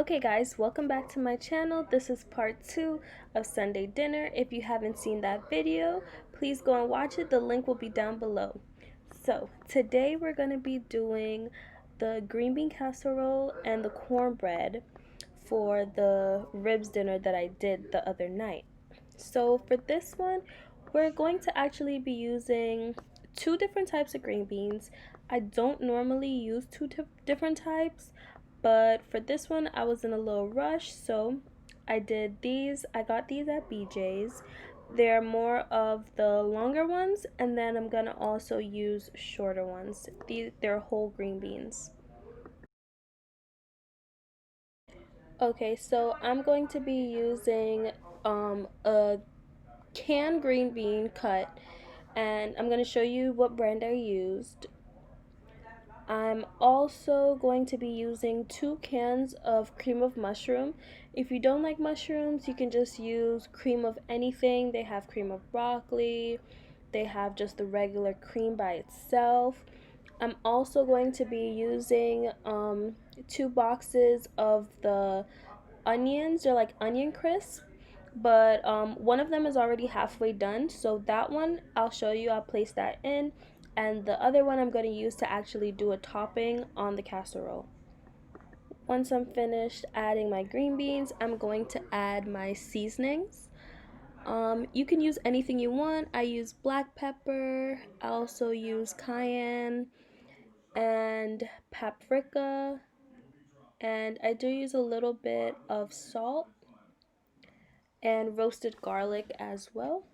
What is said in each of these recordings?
Okay guys, welcome back to my channel. This is part 2 of Sunday dinner. If you haven't seen that video, please go and watch it. The link will be down below. So today we're going to be doing the green bean casserole and the cornbread for the ribs dinner that I did the other night. So for this one, we're going to actually be using two different types of green beans. I don't normally use two different types, but for this one I was in a little rush, so I did these. I got these at BJ's. They're more of the longer ones, and then I'm gonna also use shorter ones. They're whole green beans. Okay, so I'm going to be using a canned green bean cut, and I'm going to show you what brand I used. I'm also going to be using 2 cans of cream of mushroom. If you don't like mushrooms, you can just use cream of anything. They have cream of broccoli, they have just the regular cream by itself. I'm also going to be using 2 boxes of the onions. They're like onion crisp, but one of them is already halfway done, so that one I'll show you. I'll place that in, and the other one I'm going to use to actually do a topping on the casserole. Once I'm finished adding my green beans, I'm going to add my seasonings. You can use anything you want. I use black pepper, I also use cayenne and paprika, and I do use a little bit of salt and roasted garlic as well,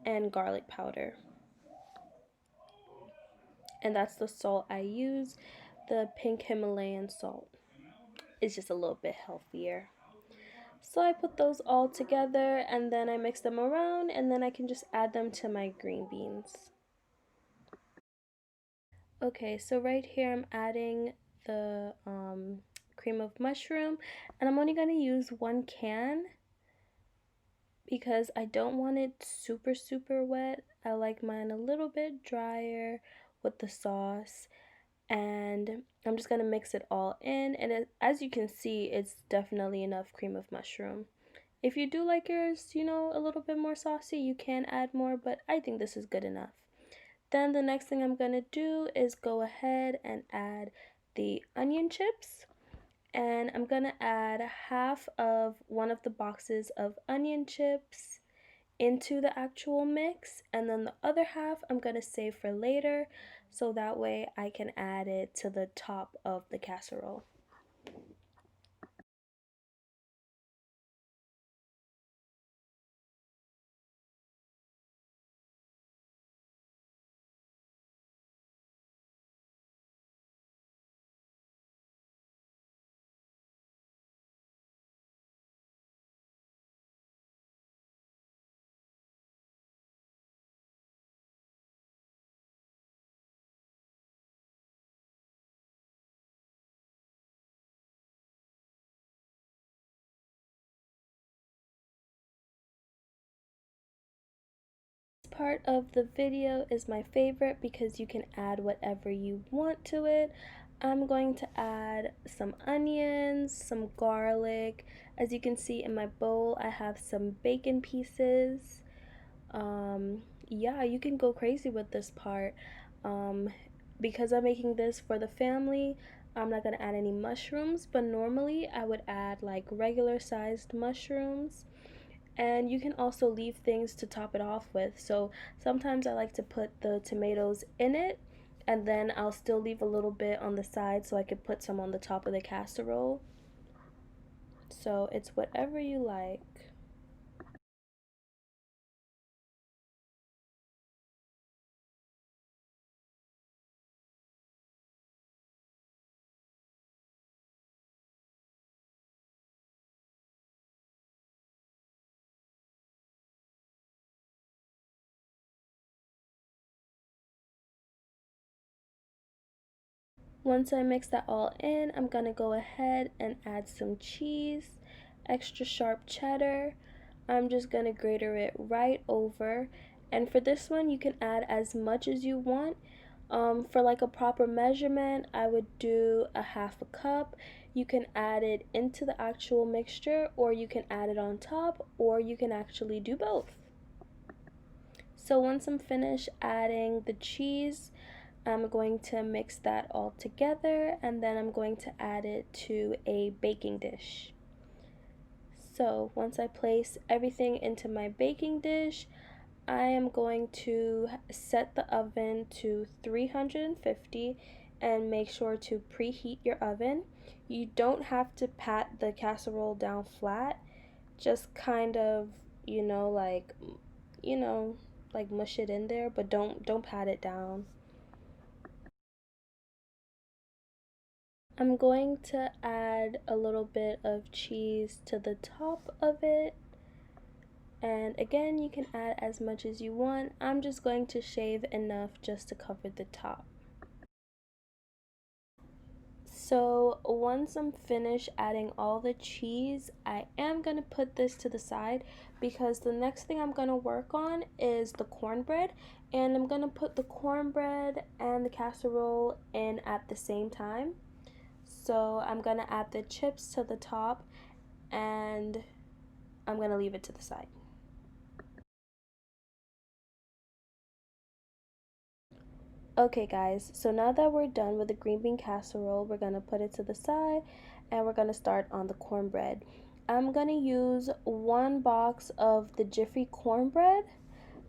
and garlic powder. And that's the salt I use, the pink Himalayan salt. It's just a little bit healthier. So I put those all together and then I mix them around, and then I can just add them to my green beans. Okay, so right here I'm adding the cream of mushroom, and I'm only going to use 1 can because I don't want it super wet. I like mine a little bit drier with the sauce, and I'm just going to mix it all in, and as you can see, it's definitely enough cream of mushroom. If you do like yours, a little bit more saucy, you can add more, but I think this is good enough. Then the next thing I'm going to do is go ahead and add the onion chips, and I'm going to add half of one of the boxes of onion chips into the actual mix, and then the other half I'm going to save for later so that way I can add it to the top of the casserole. This part of the video is my favorite because you can add whatever you want to it. I'm going to add some onions, some garlic. As you can see in my bowl, I have some bacon pieces. Yeah, you can go crazy with this part. Because I'm making this for the family, I'm not going to add any mushrooms, but normally I would add like regular sized mushrooms. And you can also leave things to top it off with. So sometimes I like to put the tomatoes in it, and then I'll still leave a little bit on the side so I could put some on the top of the casserole. So it's whatever you like. Once I mix that all in, I'm gonna go ahead and add some cheese, extra sharp cheddar. I'm just gonna grater it right over. And for this one, you can add as much as you want. For like a proper measurement, I would do a half a cup. You can add it into the actual mixture, or you can add it on top, or you can actually do both. So once I'm finished adding the cheese, I'm going to mix that all together, and then I'm going to add it to a baking dish. So once I place everything into my baking dish, I am going to set the oven to 350 and make sure to preheat your oven. You don't have to pat the casserole down flat, just kind of, you know, like, you know, like mush it in there, but don't pat it down. I'm going to add a little bit of cheese to the top of it. And again, you can add as much as you want. I'm just going to shave enough just to cover the top. So once I'm finished adding all the cheese, I am going to put this to the side because the next thing I'm going to work on is the cornbread. And I'm going to put the cornbread and the casserole in at the same time. So I'm going to add the chips to the top and I'm going to leave it to the side. Okay guys, so now that we're done with the green bean casserole, we're going to put it to the side and we're going to start on the cornbread. I'm going to use 1 box of the Jiffy cornbread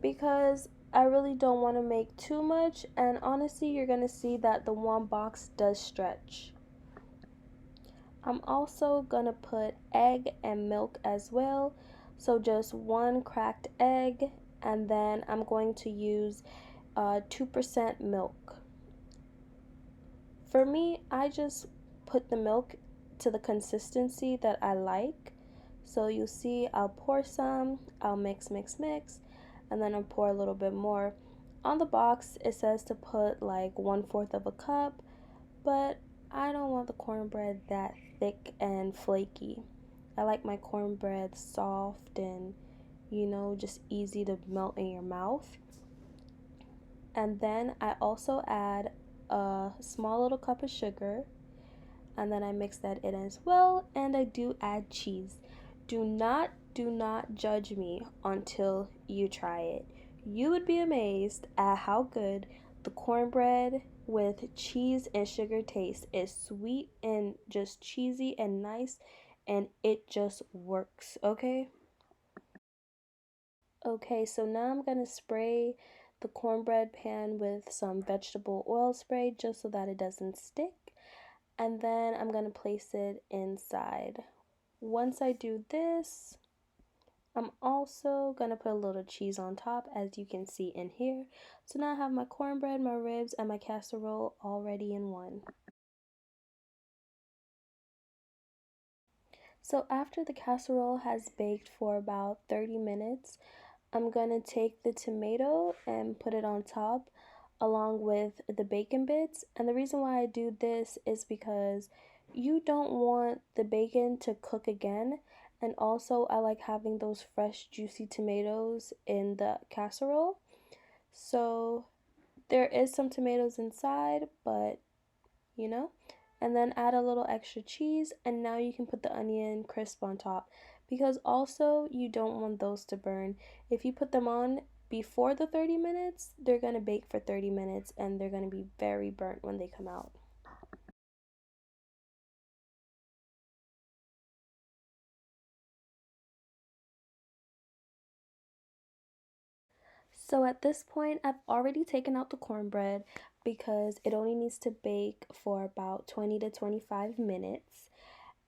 because I really don't want to make too much, and honestly you're going to see that the 1 box does stretch. I'm also going to put egg and milk as well, so just 1 cracked egg, and then I'm going to use 2% milk. For me, I just put the milk to the consistency that I like. So you'll see I'll pour some, I'll mix, and then I'll pour a little bit more. On the box, it says to put like 1/4 of a cup, but I don't want the cornbread that thick and flaky. I like my cornbread soft and, you know, just easy to melt in your mouth. And then I also add a small little cup of sugar, and then I mix that in as well, and I do add cheese. Do not judge me until you try it. You would be amazed at how good the cornbread with cheese and sugar tastes. It's sweet and just cheesy and nice, and it just works, okay? Okay, so now I'm gonna spray the cornbread pan with some vegetable oil spray just so that it doesn't stick. And then I'm gonna place it inside. Once I do this, I'm also gonna put a little cheese on top, as you can see in here. So now I have my cornbread, my ribs, and my casserole all ready in one. So after the casserole has baked for about 30 minutes, I'm gonna take the tomato and put it on top along with the bacon bits. And the reason why I do this is because you don't want the bacon to cook again. And also I like having those fresh juicy tomatoes in the casserole. So there is some tomatoes inside, but you know, and then add a little extra cheese, and now you can put the onion crisp on top because also you don't want those to burn. If you put them on before the 30 minutes, they're going to bake for 30 minutes and they're going to be very burnt when they come out. So at this point, I've already taken out the cornbread because it only needs to bake for about 20 to 25 minutes.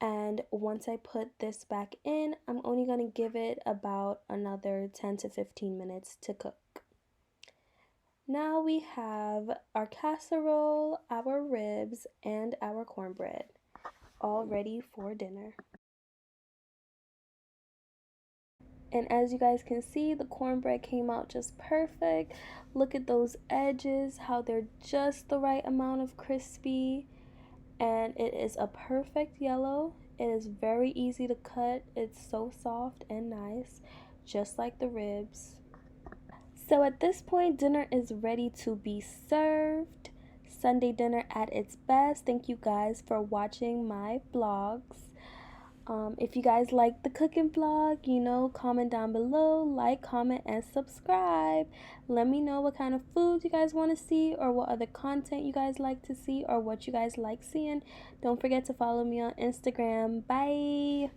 And once I put this back in, I'm only going to give it about another 10 to 15 minutes to cook. Now we have our casserole, our ribs, and our cornbread all ready for dinner. And as you guys can see, the cornbread came out just perfect. Look at those edges, how they're just the right amount of crispy. And it is a perfect yellow. It is very easy to cut. It's so soft and nice, just like the ribs. So at this point, dinner is ready to be served. Sunday dinner at its best. Thank you guys for watching my vlogs. If you guys like the cooking vlog, comment down below, like, comment, and subscribe. Let me know what kind of food you guys want to see, or what other content you guys like to see, or what you guys like seeing. Don't forget to follow me on Instagram. Bye.